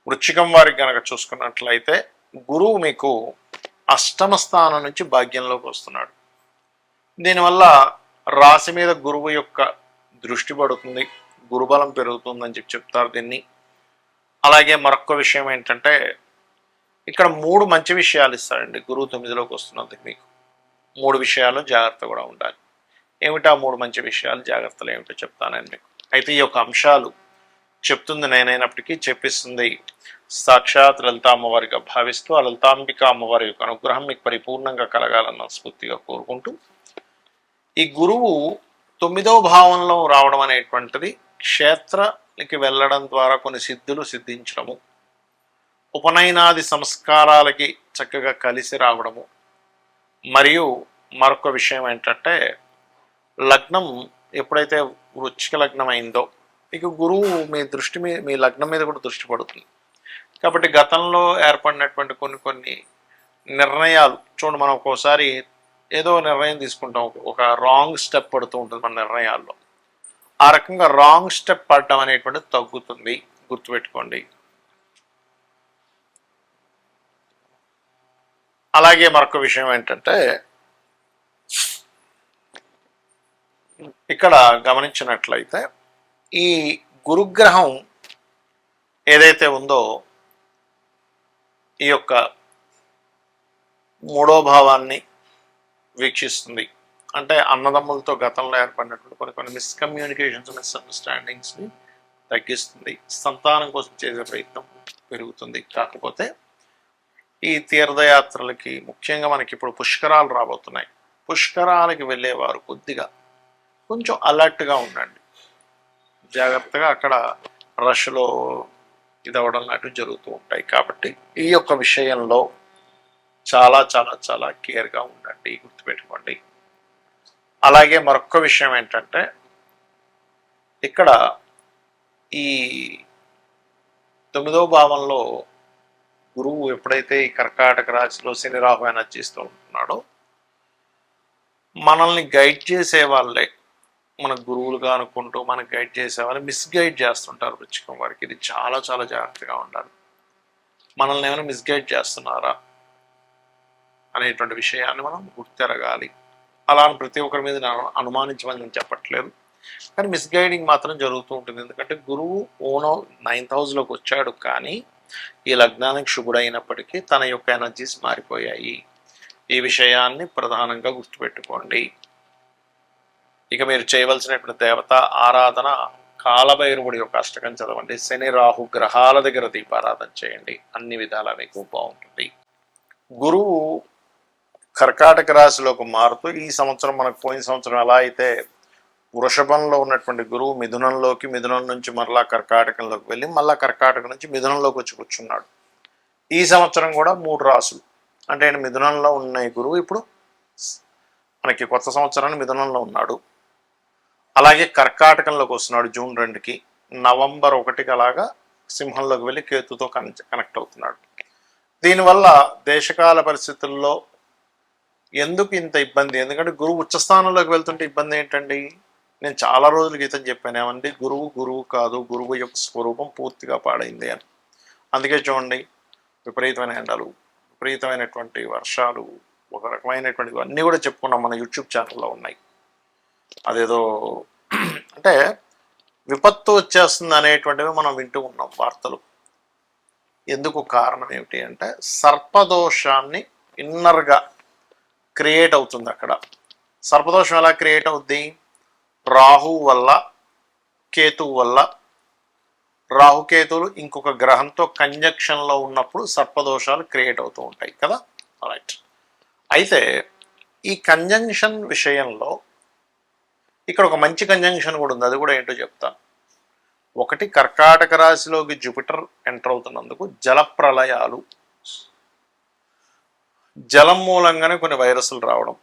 వృశ్చికం వారికి కనుక చూసుకున్నట్లయితే గురువు మీకు అష్టమ స్థానం నుంచి భాగ్యంలోకి వస్తున్నాడు. దీనివల్ల రాశి మీద గురువు యొక్క దృష్టి పడుతుంది, గురుబలం పెరుగుతుందని చెప్తారు దీన్ని. అలాగే మరొక విషయం ఏంటంటే ఇక్కడ 3 మంచి విషయాలు ఇస్తాడండి గురువు 9లోకి వస్తున్నందుకు. మీకు 3 విషయాలు జాగ్రత్త కూడా ఉండాలి. ఏమిటా 3 మంచి విషయాలు, జాగ్రత్తలు ఏమిటో చెప్తానని మీకు. అయితే ఈ యొక్క అంశాలు చెప్తుంది నేనైనప్పటికీ చెప్పిస్తుంది సాక్షాత్ లలిత అమ్మవారిగా భావిస్తూ ఆ లలితాంబిక అమ్మవారి యొక్క అనుగ్రహం మీకు పరిపూర్ణంగా కలగాలన్న స్ఫూర్తిగా కోరుకుంటూ, ఈ గురువు 9వ భావంలో రావడం అనేటువంటిది క్షేత్రానికి వెళ్ళడం ద్వారా కొన్ని సిద్ధులు సిద్ధించడము, ఉపనయనాది సంస్కారాలకి చక్కగా కలిసి రావడము, మరియు మరొక విషయం ఏంటంటే లగ్నం ఎప్పుడైతే వృశ్చిక లగ్నం అయిందో మీకు గురువు మీ లగ్నం మీద కూడా దృష్టి పడుతుంది. కాబట్టి గతంలో ఏర్పడినటువంటి కొన్ని నిర్ణయాలు చూడండి, మనం ఒక్కోసారి ఏదో నిర్ణయం తీసుకుంటాం, ఒక రాంగ్ స్టెప్ పడుతూ ఉంటుంది మన నిర్ణయాల్లో. ఆ రకంగా రాంగ్ స్టెప్ పడటం అనేటువంటిది తగ్గుతుంది, గుర్తుపెట్టుకోండి. అలాగే మరొక విషయం ఏంటంటే ఇక్కడ గమనించినట్లయితే ఈ గురుగ్రహం ఏదైతే ఉందో ఈ యొక్క 3వ భావాన్ని వీక్షిస్తుంది. అంటే అన్నదమ్ములతో గతంలో ఏర్పడినటువంటి కొన్ని మిస్కమ్యూనికేషన్స్, మిస్అండర్స్టాండింగ్స్ని తగ్గిస్తుంది. సంతానం కోసం చేసే ప్రయత్నం పెరుగుతుంది. కాకపోతే ఈ తీర్థయాత్రలకి ముఖ్యంగా మనకి ఇప్పుడు పుష్కరాలు రాబోతున్నాయి. పుష్కరాలకి వెళ్ళేవారు కొంచెం అలర్ట్గా ఉండండి, జాగ్రత్తగా. అక్కడ రష్లో ఇదవడం లాంటివి జరుగుతూ ఉంటాయి. కాబట్టి ఈ యొక్క విషయంలో చాలా చాలా చాలా కేర్గా ఉండండి, గుర్తుపెట్టుకోండి. అలాగే మరొక విషయం ఏంటంటే ఇక్కడ ఈ 9వ భావంలో గురువు ఎప్పుడైతే ఈ కర్కాటక రాశిలో శని రాహు ఎనర్జీస్తూ ఉంటున్నాడో మనల్ని గైడ్ చేసే వాళ్ళే, మన గురువులుగా అనుకుంటూ మనకు గైడ్ చేసే వాళ్ళు మిస్గైడ్ చేస్తుంటారు వృశ్చికం వారికి. ఇది చాలా చాలా జాగ్రత్తగా ఉండాలి. మనల్ని ఏమైనా మిస్గైడ్ చేస్తున్నారా అనేటువంటి విషయాన్ని మనం గుర్తెరగాలి. అలా ప్రతి ఒక్కరి మీద అనుమానించమని నేను చెప్పట్లేదు, కానీ మిస్గైడింగ్ మాత్రం జరుగుతూ ఉంటుంది. ఎందుకంటే గురువు ఓనో 9th హౌస్లోకి వచ్చాడు, కానీ ఈ లగ్నానికి శుభుడైనప్పటికీ తన యొక్క ఎనర్జీస్ మారిపోయాయి. ఈ విషయాన్ని ప్రధానంగా గుర్తుపెట్టుకోండి. ఇక మీరు చేయవలసినటువంటి దేవత ఆరాధన కాలభైరవుడి యొక్క అష్టకం చదవండి. శని రాహు గ్రహాల దగ్గర దీపారాధన చేయండి, అన్ని విధాలా మీకు బాగుంటుంది. గురువు కర్కాటక రాశిలోకి మారుతూ ఈ సంవత్సరం, మనకు పోయిన సంవత్సరం ఎలా అయితే వృషభంలో ఉన్నటువంటి గురువు మిథునం నుంచి మరలా కర్కాటకంలోకి వెళ్ళి మళ్ళా కర్కాటకం నుంచి మిథునంలోకి వచ్చి కూర్చున్నాడు. ఈ సంవత్సరం కూడా 3 రాసులు అంటే మిథునంలో ఉన్న గురువు ఇప్పుడు మనకి కొత్త సంవత్సరాన్ని మిథునంలో ఉన్నాడు. అలాగే కర్కాటకంలోకి వస్తున్నాడు జూన్ 2కి, నవంబర్ 1కి అలాగా సింహంలోకి వెళ్ళి కేతుతో కనెక్ట్ అవుతున్నాడు. దీనివల్ల దేశకాల పరిస్థితుల్లో ఎందుకు ఇంత ఇబ్బంది? ఎందుకంటే గురువు ఉచ్చస్థానంలోకి వెళ్తుంటే ఇబ్బంది ఏంటండి? నేను చాలా రోజుల క్రితం చెప్పాను ఏమండి, గురువు కాదు, గురువు యొక్క స్వరూపం పూర్తిగా పాడైంది అని. అందుకే చూడండి, విపరీతమైన ఎండలు, విపరీతమైనటువంటి వర్షాలు, ఒక రకమైనటువంటివి అన్నీ కూడా చెప్పుకున్నాం, మన యూట్యూబ్ ఛానల్లో ఉన్నాయి. అదేదో అంటే విపత్తు వచ్చేస్తుంది అనేటువంటివి మనం వింటూ ఉన్నాం వార్తలు. ఎందుకు కారణం ఏమిటి అంటే సర్పదోషాన్ని ఇన్నర్గా క్రియేట్ అవుతుంది. అక్కడ సర్పదోషం ఎలా క్రియేట్ అవుద్ది? రాహువు వల్ల, కేతువు వల్ల. రాహుకేతువులు ఇంకొక గ్రహంతో కంజంక్షన్లో ఉన్నప్పుడు సర్పదోషాలు క్రియేట్ అవుతూ ఉంటాయి కదా. రైట్. అయితే ఈ కంజంక్షన్ విషయంలో ఇక్కడ ఒక మంచి కంజంక్షన్ కూడా ఉంది, అది కూడా ఏంటో చెప్తాను. ఒకటి, కర్కాటక రాశిలోకి జూపిటర్ ఎంటర్ అవుతున్నందుకు జలప్రలయాలు, జలం మూలంగానే కొన్ని వైరస్లు రావడం,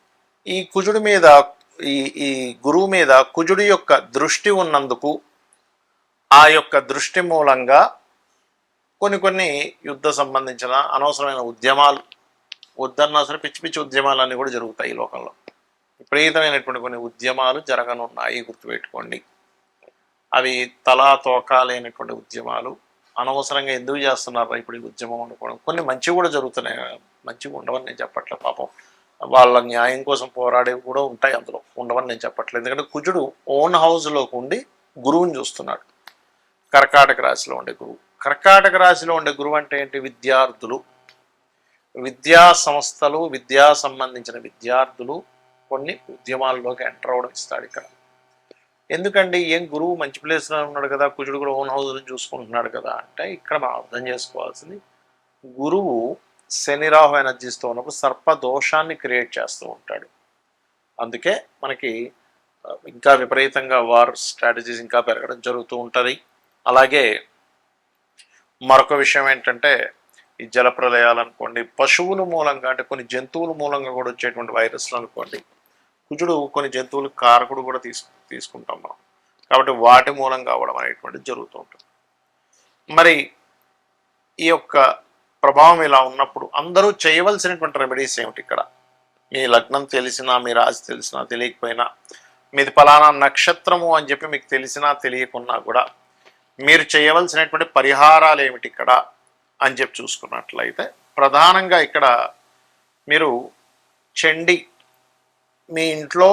ఈ కుజుడి మీద ఈ గురువు మీద కుజుడి యొక్క దృష్టి ఉన్నందుకు ఆ యొక్క దృష్టి మూలంగా కొన్ని యుద్ధ సంబంధించిన అనవసరమైన ఉద్యమాలు, వద్దన్నా సరే పిచ్చి పిచ్చి ఉద్యమాలన్నీ కూడా జరుగుతాయి ఈ లోకంలో. విపరీతమైనటువంటి కొన్ని ఉద్యమాలు జరగనున్నాయి, గుర్తుపెట్టుకోండి. అవి తలా తోక లేనటువంటి ఉద్యమాలు, అనవసరంగా ఎందుకు చేస్తున్నారా ఇప్పుడు ఈ ఉద్యమం అనుకోవడం. కొన్ని మంచివి కూడా జరుగుతున్నాయి, మంచిగా ఉండవని నేను చెప్పట్లేదు. పాపం వాళ్ళ న్యాయం కోసం పోరాడేవి కూడా ఉంటాయి, అందులో ఉండవని నేను చెప్పట్లేదు. ఎందుకంటే కుజుడు ఓన్ హౌస్లోకి ఉండి గురువుని చూస్తున్నాడు. కర్కాటక రాశిలో ఉండే గురువు. కర్కాటక రాశిలో ఉండే గురువు అంటే ఏంటి? విద్యార్థులు, విద్యా సంస్థలు, విద్యా సంబంధించిన విద్యార్థులు కొన్ని ఉద్యమాల్లోకి ఎంటర్ అవ్వడం ఇస్తాడు ఇక్కడ. ఎందుకండి ఏం గురువు మంచి ప్లేస్లో ఉన్నాడు కదా, కుజుడు కూడా ఓన్ హౌస్ నుంచి చూసుకుంటున్నాడు కదా అంటే, ఇక్కడ మనం అర్థం చేసుకోవాల్సింది గురువు శని రాహు ఎనర్జీస్తో ఉన్నప్పుడు సర్పదోషాన్ని క్రియేట్ చేస్తూ ఉంటాడు. అందుకే మనకి ఇంకా విపరీతంగా వార్ స్ట్రాటజీస్ ఇంకా పెరగడం జరుగుతూ ఉంటుంది. అలాగే మరొక విషయం ఏంటంటే ఈ జల ప్రళయాలు అనుకోండి, పశువుల మూలంగా అంటే కొన్ని జంతువుల మూలంగా కూడా వచ్చేటువంటి వైరస్లు అనుకోండి. కుజుడు కొన్ని జంతువులు కారకుడు కూడా తీసుకుంటాం మనం, కాబట్టి వాటి మూలంగా అవ్వడం అనేటువంటిది జరుగుతూ ఉంటుంది. మరి ఈ యొక్క ప్రభావం ఇలా ఉన్నప్పుడు అందరూ చేయవలసినటువంటి రెమెడీస్ ఏమిటి? ఇక్కడ మీ లగ్నం తెలిసినా, మీ రాశి తెలిసినా తెలియకపోయినా, మీది ఫలానా నక్షత్రము అని చెప్పి మీకు తెలిసినా తెలియకున్నా కూడా మీరు చేయవలసినటువంటి పరిహారాలు ఏమిటి ఇక్కడ అని చెప్పి చూసుకున్నట్లయితే, ప్రధానంగా ఇక్కడ మీరు చండీ, మీ ఇంట్లో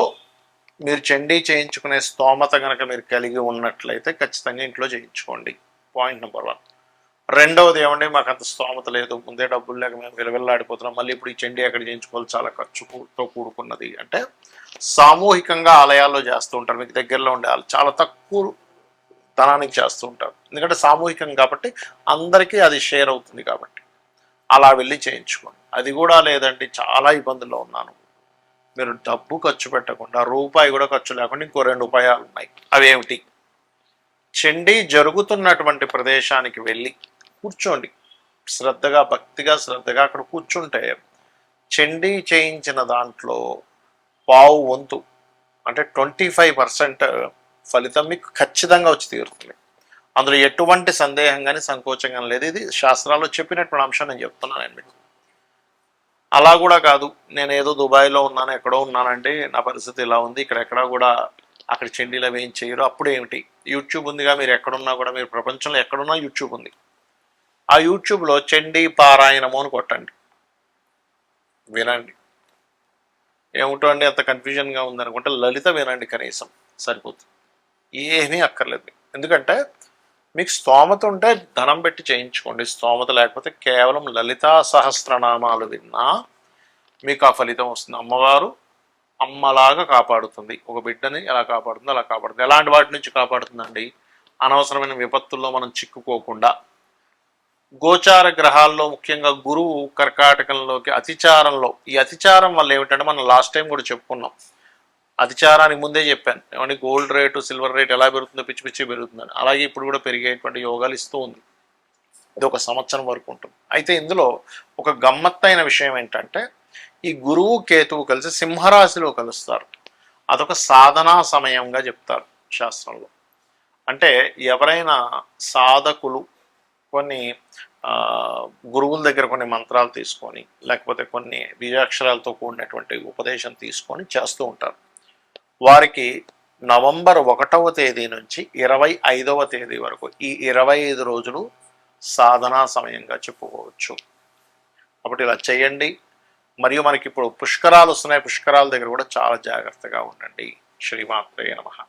మీరు చండీ చేయించుకునే స్తోమత కనుక మీరు కలిగి ఉన్నట్లయితే ఖచ్చితంగా ఇంట్లో చేయించుకోండి. Point number 1. రెండవది ఏమండి, మాకు అంత స్తోమత లేదు, ముందే డబ్బులు లేక మేము విలువెల్లాడిపోతున్నాం, మళ్ళీ ఇప్పుడు ఈ చండీ ఎక్కడ చేయించుకోవాలి, చాలా ఖర్చుతో కూడుకున్నది అంటే సామూహికంగా ఆలయాల్లో చేస్తూ ఉంటారు. మీకు దగ్గరలో ఉండే వాళ్ళు చాలా తక్కువ ధనానికి చేస్తూ ఉంటారు, ఎందుకంటే సామూహికం కాబట్టి అందరికీ అది షేర్ అవుతుంది కాబట్టి అలా వెళ్ళి చేయించుకోండి. అది కూడా లేదండి చాలా ఇబ్బందుల్లో ఉన్నాను, మీరు డబ్బు ఖర్చు పెట్టకుండా రూపాయి కూడా ఖర్చు లేకుండా ఇంకో 2 ఉపాయాలు ఉన్నాయి. అవేమిటి? చండీ జరుగుతున్నటువంటి ప్రదేశానికి వెళ్ళి కూర్చోండి, శ్రద్ధగా భక్తిగా శ్రద్ధగా అక్కడ కూర్చుంటే చండీ చేయించిన దాంట్లో పావు వంతు అంటే 25% ఫలితం మీకు ఖచ్చితంగా వచ్చి తీరుతుంది. అందులో ఎటువంటి సందేహం కానీ సంకోచం కానీ లేదు. ఇది శాస్త్రాల్లో చెప్పినటువంటి అంశం నేను చెప్తున్నాను నేను మీకు. అలా కూడా కాదు, నేను ఏదో దుబాయ్లో ఉన్నాను, ఎక్కడో ఉన్నానంటే నా పరిస్థితి ఇలా ఉంది, ఇక్కడ ఎక్కడా కూడా అక్కడ చండీలు అవి ఏం చేయరు. అప్పుడు ఏమిటి? యూట్యూబ్ ఉందిగా, మీరు ఎక్కడున్నా కూడా, మీరు ప్రపంచంలో ఎక్కడున్నా యూట్యూబ్ ఉంది. ఆ యూట్యూబ్లో చండీ పారాయణము అని కొట్టండి, వినండి. ఏమిటో అండి అంత కన్ఫ్యూజన్గా ఉందనుకుంటే లలిత వినండి, కనీసం సరిపోతుంది, ఏమీ అక్కర్లేదు. ఎందుకంటే మీకు స్తోమత ఉంటే ధనం పెట్టి చేయించుకోండి, స్తోమత లేకపోతే కేవలం లలితా సహస్రనామాలు విన్నా మీకు ఆ ఫలితం వస్తుంది. అమ్మవారు అమ్మలాగా కాపాడుతుంది, ఒక బిడ్డని ఎలా కాపాడుతుందో అలా కాపాడుతుంది. ఎలాంటి వాటి నుంచి కాపాడుతుందండి? అనవసరమైన విపత్తుల్లో మనం చిక్కుకోకుండా, గోచార గ్రహాల్లో ముఖ్యంగా గురువు కర్కాటకంలోకి అతిచారంలో, ఈ అతిచారం వల్ల ఏమిటంటే మనం లాస్ట్ టైం కూడా చెప్పుకున్నాం, అతిచారానికి ముందే చెప్పాను ఏమంటే గోల్డ్ రేటు సిల్వర్ రేట్ ఎలా పెరుగుతుందో పిచ్చి పిచ్చి పెరుగుతుందని, అలాగే ఇప్పుడు కూడా పెరిగేటువంటి యోగాలు ఇస్తూ ఉంది. ఇది ఒక సంవత్సరం వరకు ఉంటుంది. అయితే ఇందులో ఒక గమ్మత్తైన విషయం ఏంటంటే ఈ గురువు కేతువు కలిసి సింహరాశిలో కలుస్తారు. అదొక సాధనా సమయంగా చెప్తారు శాస్త్రంలో. అంటే ఎవరైనా సాధకులు కొన్ని గురువుల దగ్గర కొన్ని మంత్రాలు తీసుకొని, లేకపోతే కొన్ని బీజాక్షరాలతో కూడినటువంటి ఉపదేశం తీసుకొని చేస్తూ ఉంటారు. వారికి నవంబర్ 1వ తేదీ నుంచి 25వ తేదీ వరకు ఈ 25 రోజులు సాధనా సమయంగా చెప్పుకోవచ్చు. కాబట్టి ఇలా చేయండి. మరియు మనకి ఇప్పుడు పుష్కరాలు వస్తున్నాయి, పుష్కరాల దగ్గర కూడా చాలా జాగ్రత్తగా ఉండండి. శ్రీమాత్రే నమః.